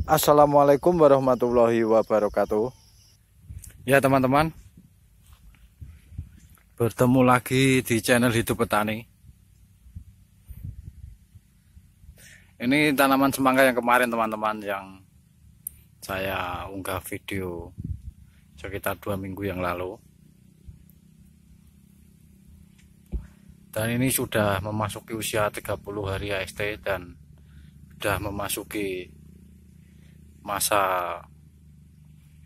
Assalamualaikum warahmatullahi wabarakatuh. Ya teman-teman, bertemu lagi di channel Hidup Petani. Ini tanaman semangka yang kemarin teman-teman, yang saya unggah video sekitar 2 minggu yang lalu. Dan ini sudah memasuki usia 30 hari AST dan sudah memasuki masa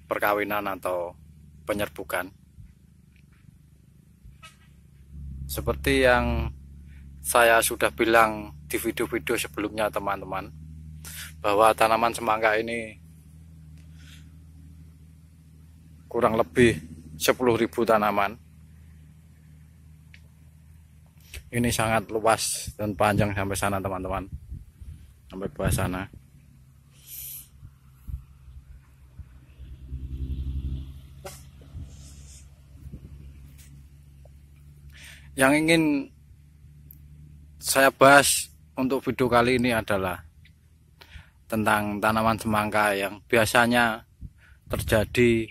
perkawinan atau penyerbukan. Seperti yang saya sudah bilang di video-video sebelumnya teman-teman, bahwa tanaman semangka ini kurang lebih 10.000 tanaman. Ini sangat luas dan panjang sampai sana teman-teman, sampai bawah sana. Yang ingin saya bahas untuk video kali ini adalah tentang tanaman semangka yang biasanya terjadi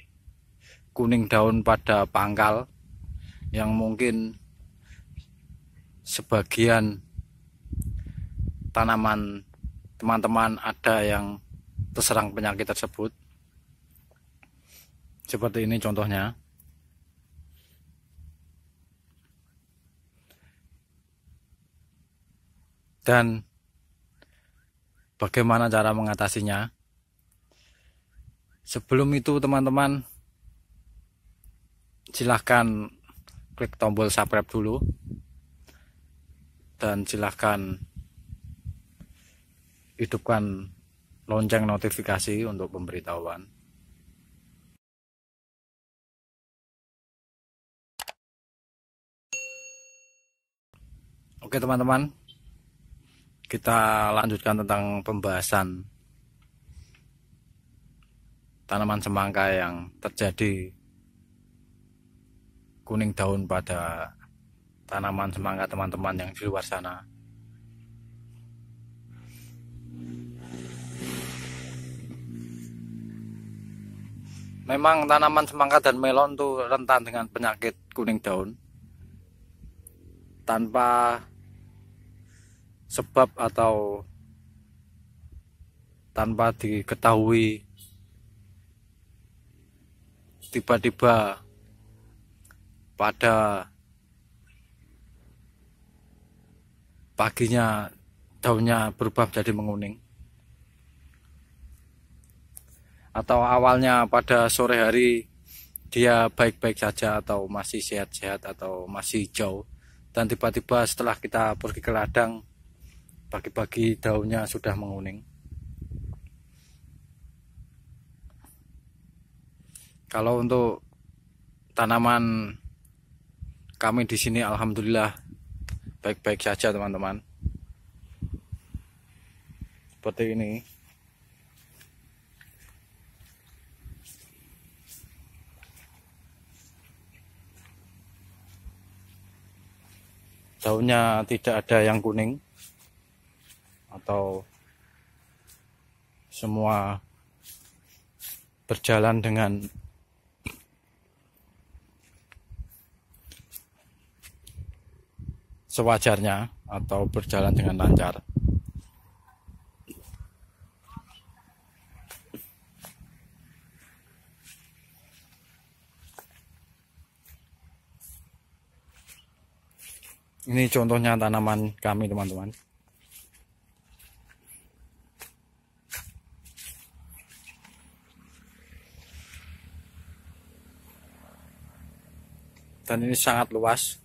kuning daun pada pangkal, yang mungkin sebagian tanaman teman-teman ada yang terserang penyakit tersebut. Seperti ini contohnya. Dan bagaimana cara mengatasinya? Sebelum itu teman-teman, silahkan klik tombol subscribe dulu. Dan silahkan hidupkan lonceng notifikasi untuk pemberitahuan. Oke teman-teman, kita lanjutkan tentang pembahasan tanaman semangka yang terjadi kuning daun pada tanaman semangka teman-teman yang di luar sana. Memang tanaman semangka dan melon tuh rentan dengan penyakit kuning daun tanpa sebab atau tanpa diketahui. Tiba-tiba pada paginya daunnya berubah menjadi menguning, atau awalnya pada sore hari dia baik-baik saja atau masih sehat-sehat atau masih hijau, dan tiba-tiba setelah kita pergi ke ladang pagi-pagi daunnya sudah menguning. Kalau untuk tanaman kami di sini alhamdulillah baik-baik saja teman-teman. Seperti ini. Daunnya tidak ada yang kuning atau semua berjalan dengan sewajarnya atau berjalan dengan lancar. Ini contohnya tanaman kami teman-teman. Dan ini sangat luas.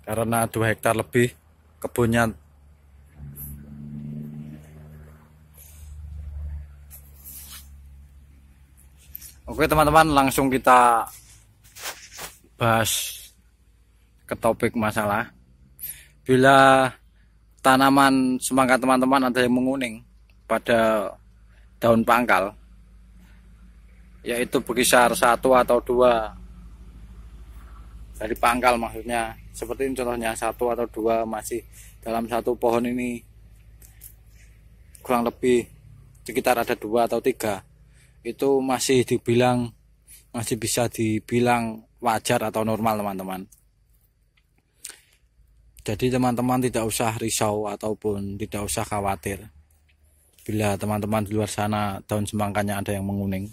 Karena 2 hektar lebih kebunnya. Oke teman-teman, langsung kita bahas ke topik masalah. Bila tanaman semangka teman-teman ada yang menguning pada daun pangkal, yaitu berkisar 1 atau 2 dari pangkal, maksudnya seperti ini contohnya, 1 atau 2 masih dalam satu pohon ini kurang lebih sekitar ada 2 atau 3, itu masih bisa dibilang wajar atau normal teman-teman. Jadi teman-teman tidak usah risau ataupun tidak usah khawatir bila teman-teman di luar sana daun semangkanya ada yang menguning,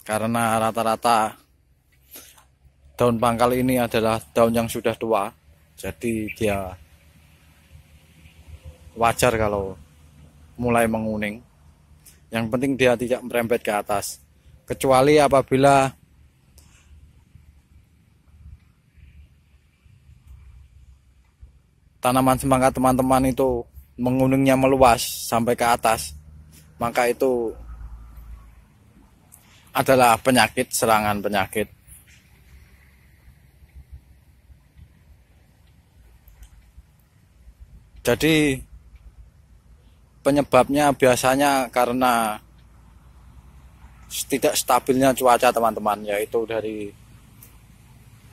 karena rata-rata daun pangkal ini adalah daun yang sudah tua, jadi dia wajar kalau mulai menguning. Yang penting dia tidak merembet ke atas, kecuali apabila tanaman semangka teman-teman itu menguningnya meluas sampai ke atas, maka itu adalah penyakit, serangan penyakit. Jadi penyebabnya biasanya karena tidak stabilnya cuaca teman-teman, yaitu dari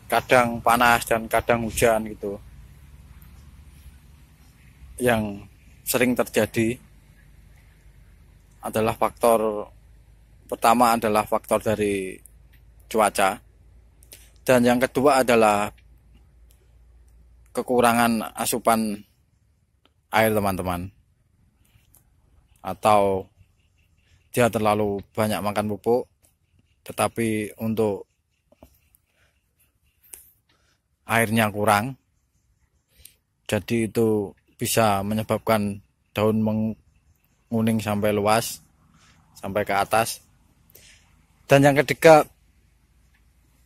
kadang panas dan kadang hujan gitu. Yang sering terjadi adalah pertama adalah faktor dari cuaca, dan yang kedua adalah kekurangan asupan air teman-teman, atau dia terlalu banyak makan pupuk tetapi untuk airnya kurang, jadi itu bisa menyebabkan daun menguning sampai luas, sampai ke atas. Dan yang ketiga,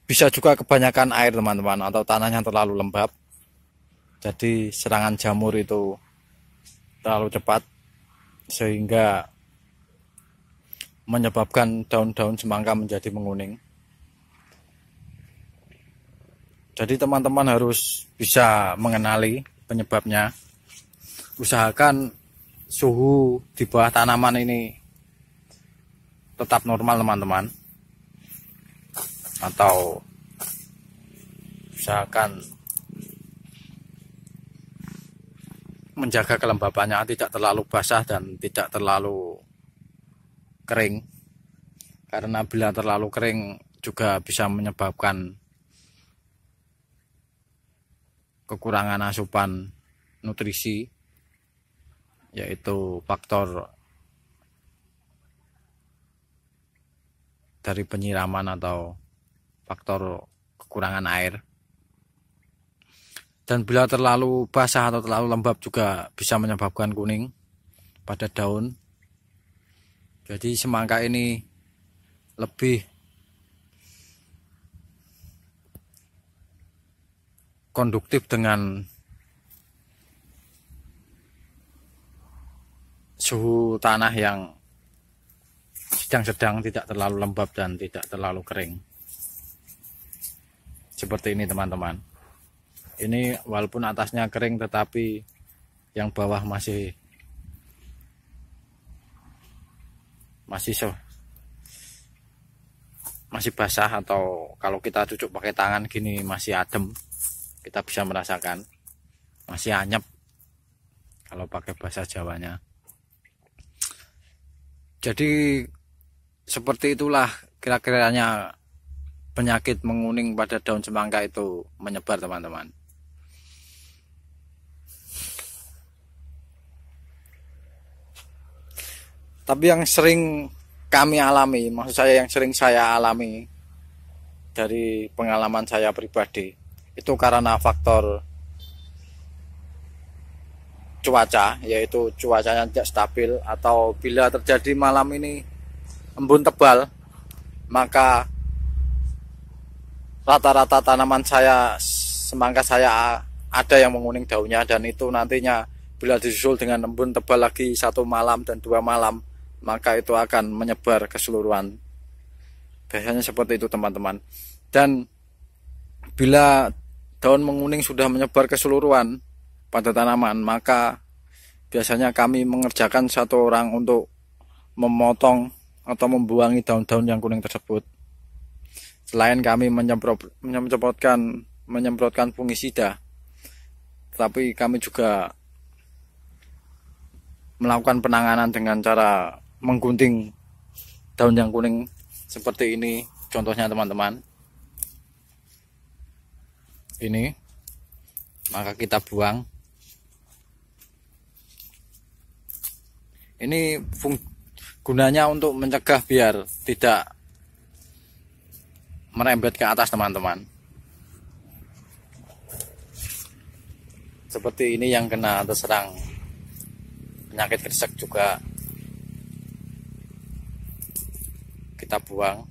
bisa juga kebanyakan air teman-teman, atau tanahnya terlalu lembab, jadi serangan jamur itu terlalu cepat sehingga menyebabkan daun-daun semangka menjadi menguning. Jadi teman-teman harus bisa mengenali penyebabnya. Usahakan suhu di bawah tanaman ini tetap normal teman-teman, atau usahakan menjaga kelembabannya tidak terlalu basah dan tidak terlalu kering, karena bila terlalu kering juga bisa menyebabkan kekurangan asupan nutrisi, yaitu faktor dari penyiraman atau faktor kekurangan air. Dan bila terlalu basah atau terlalu lembab juga bisa menyebabkan kuning pada daun. Jadi semangka ini lebih konduktif dengan suhu tanah yang sedang-sedang, tidak terlalu lembab dan tidak terlalu kering. Seperti ini teman-teman. Ini walaupun atasnya kering tetapi yang bawah masih basah, atau kalau kita cucuk pakai tangan gini masih adem, kita bisa merasakan masih anyep kalau pakai bahasa Jawanya. Jadi seperti itulah kira-kiranya penyakit menguning pada daun semangka itu menyebar teman-teman. Tapi yang sering kami alami, maksud saya yang sering saya alami dari pengalaman saya pribadi, itu karena faktor cuaca, yaitu cuacanya tidak stabil, atau bila terjadi malam ini embun tebal, maka rata-rata tanaman saya, semangka saya ada yang menguning daunnya, dan itu nantinya bila disusul dengan embun tebal lagi 1 malam dan 2 malam, maka itu akan menyebar keseluruhan. Biasanya seperti itu teman-teman. Dan bila daun menguning sudah menyebar keseluruhan pada tanaman, maka biasanya kami mengerjakan 1 orang untuk memotong atau membuangi daun-daun yang kuning tersebut. Selain kami menyemprotkan fungisida, Tapi kami juga melakukan penanganan dengan cara menggunting daun yang kuning seperti ini. Contohnya teman-teman, ini maka kita buang. Ini gunanya untuk mencegah biar tidak merembet ke atas teman-teman. Seperti ini yang kena terserang penyakit kresek juga kita buang.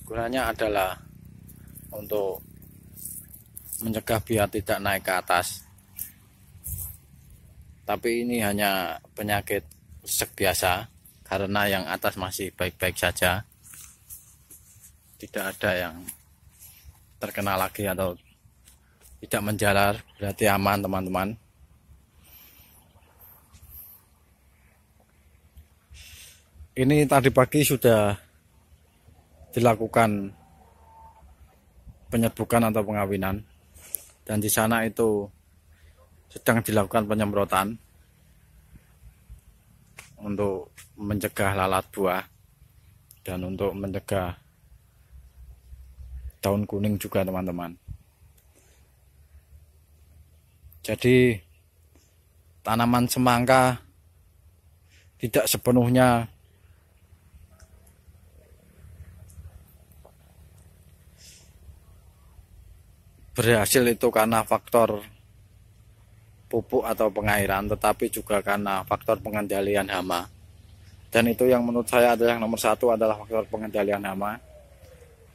Gunanya adalah untuk mencegah biar tidak naik ke atas. Tapi ini hanya penyakit kresek biasa, karena yang atas masih baik-baik saja. Tidak ada yang terkena lagi atau tidak menjalar, berarti aman teman-teman. Ini tadi pagi sudah dilakukan penyerbukan atau pengawinan, dan di sana itu sedang dilakukan penyemprotan untuk mencegah lalat buah dan untuk mencegah daun kuning juga teman-teman. Jadi tanaman semangka tidak sepenuhnya berhasil itu karena faktor pupuk atau pengairan, tetapi juga karena faktor pengendalian hama. Dan itu yang menurut saya adalah yang nomor satu, adalah faktor pengendalian hama.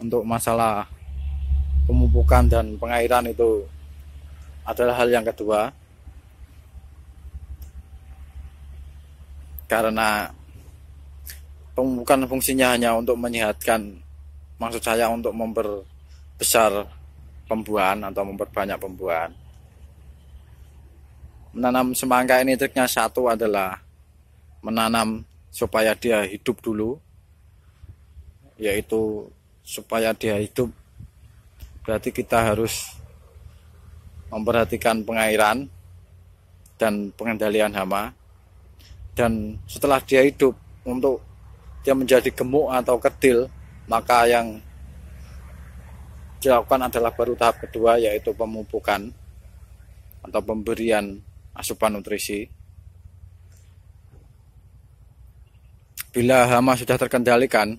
Untuk masalah pemupukan dan pengairan itu adalah hal yang kedua, karena pemupukan fungsinya hanya untuk menyehatkan, maksud saya untuk memperbesar pembuahan atau memperbanyak pembuahan. Menanam semangka ini triknya satu adalah menanam supaya dia hidup dulu, yaitu supaya dia hidup berarti kita harus memperhatikan pengairan dan pengendalian hama. Dan setelah dia hidup, untuk dia menjadi gemuk atau kerdil, maka yang dilakukan adalah baru tahap kedua, yaitu pemupukan atau pemberian asupan nutrisi. Bila hama sudah terkendalikan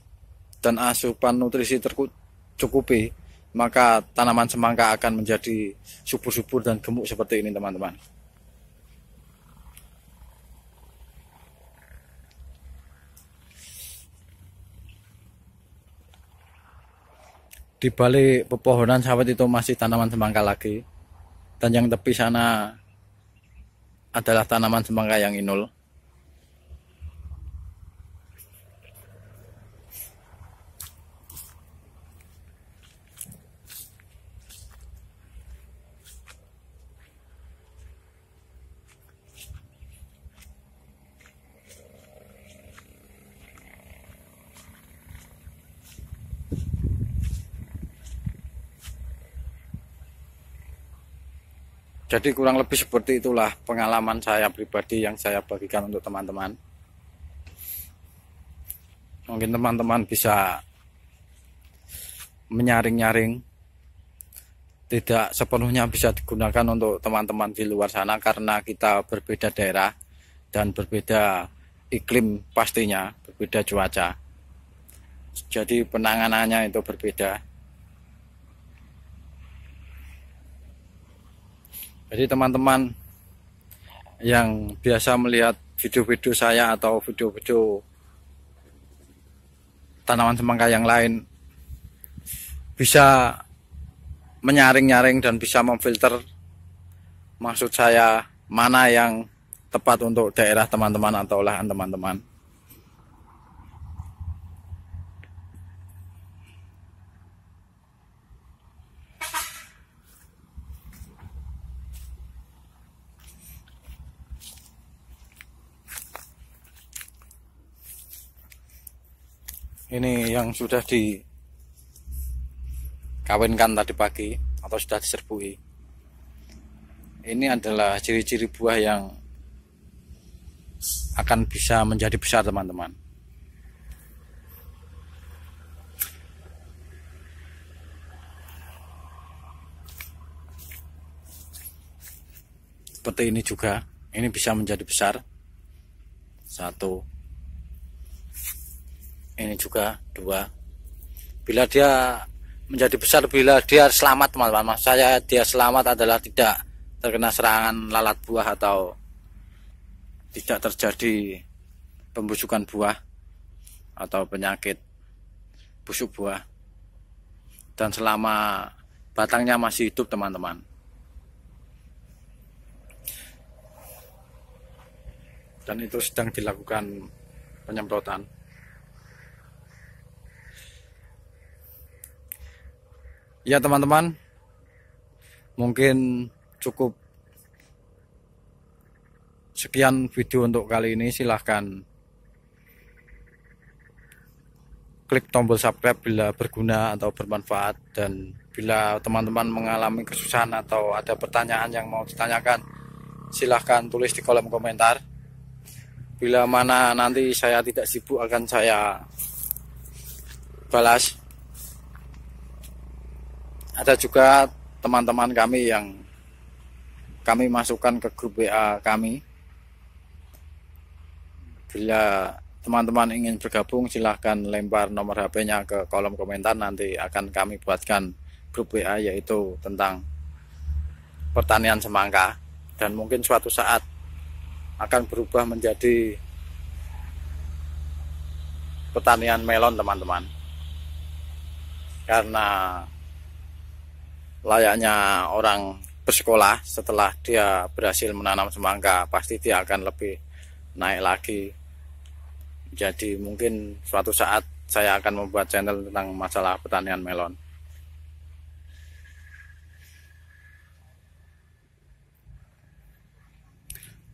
dan asupan nutrisi tercukupi, maka tanaman semangka akan menjadi subur-subur dan gemuk seperti ini teman-teman. Di balik pepohonan sawit itu masih tanaman semangka lagi, dan yang tepi sana adalah tanaman semangka yang inul. Jadi kurang lebih seperti itulah pengalaman saya pribadi yang saya bagikan untuk teman-teman. Mungkin teman-teman bisa menyaring-nyaring. Tidak sepenuhnya bisa digunakan untuk teman-teman di luar sana, karena kita berbeda daerah dan berbeda iklim pastinya, berbeda cuaca. Jadi penanganannya itu berbeda. Jadi teman-teman yang biasa melihat video-video saya atau video-video tanaman semangka yang lain bisa menyaring-nyaring dan bisa memfilter, maksud saya mana yang tepat untuk daerah teman-teman atau lahan teman-teman. Ini yang sudah dikawinkan tadi pagi atau sudah diserbui. Ini adalah ciri-ciri buah yang akan bisa menjadi besar, teman-teman. Seperti ini juga, ini bisa menjadi besar. Satu, ini juga dua. Bila dia menjadi besar, bila dia selamat, teman-teman, maksud saya dia selamat adalah tidak terkena serangan lalat buah atau tidak terjadi pembusukan buah atau penyakit busuk buah, dan selama batangnya masih hidup, teman-teman. Dan itu sedang dilakukan penyemprotan. Ya teman-teman, mungkin cukup sekian video untuk kali ini. Silahkan klik tombol subscribe bila berguna atau bermanfaat, dan bila teman-teman mengalami kesusahan atau ada pertanyaan yang mau ditanyakan, silahkan tulis di kolom komentar. Bila mana nanti saya tidak sibuk, akan saya balas. Ada juga teman-teman kami yang kami masukkan ke grup WA kami. Bila teman-teman ingin bergabung, silahkan lempar nomor HP-nya ke kolom komentar. Nanti akan kami buatkan grup WA, yaitu tentang pertanian semangka, dan mungkin suatu saat akan berubah menjadi pertanian melon, teman-teman. Karena layaknya orang bersekolah, setelah dia berhasil menanam semangka, pasti dia akan lebih naik lagi. Jadi mungkin suatu saat saya akan membuat channel tentang masalah pertanian melon.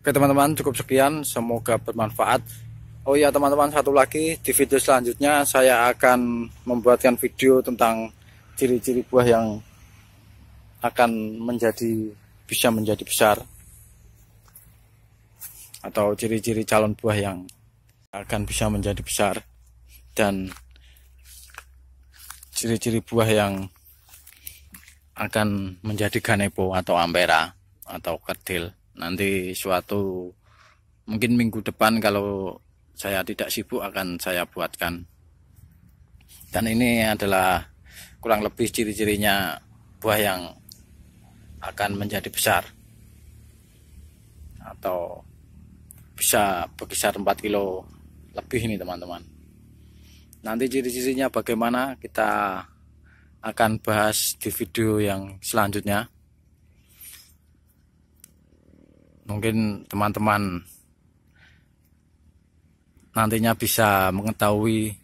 Oke teman-teman, cukup sekian, semoga bermanfaat. Oh ya teman-teman, satu lagi, di video selanjutnya saya akan membuatkan video tentang ciri-ciri buah yang akan bisa menjadi besar, atau ciri-ciri calon buah yang akan bisa menjadi besar, dan ciri-ciri buah yang akan menjadi ganepo atau ampera atau kerdil. Nanti mungkin minggu depan, kalau saya tidak sibuk, akan saya buatkan. Dan ini adalah kurang lebih ciri-cirinya buah yang akan menjadi besar, atau bisa berkisar 4 kilo lebih ini teman-teman. Nanti ciri-cirinya bagaimana kita akan bahas di video yang selanjutnya. Mungkin teman-teman nantinya bisa mengetahui,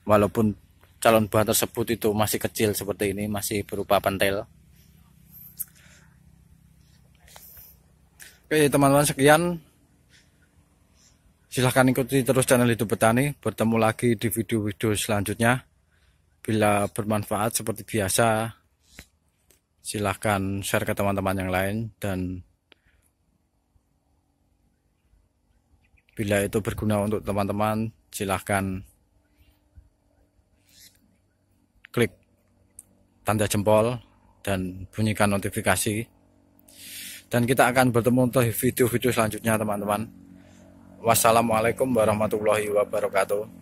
walaupun calon buah tersebut itu masih kecil seperti ini, masih berupa pentil. Oke teman-teman, sekian. Silahkan ikuti terus channel Hidup Petani. Bertemu lagi di video-video selanjutnya. Bila bermanfaat seperti biasa, silahkan share ke teman-teman yang lain, dan bila itu berguna untuk teman-teman, silahkan klik tanda jempol dan bunyikan notifikasi. Dan kita akan bertemu untuk video-video selanjutnya teman-teman. Wassalamualaikum warahmatullahi wabarakatuh.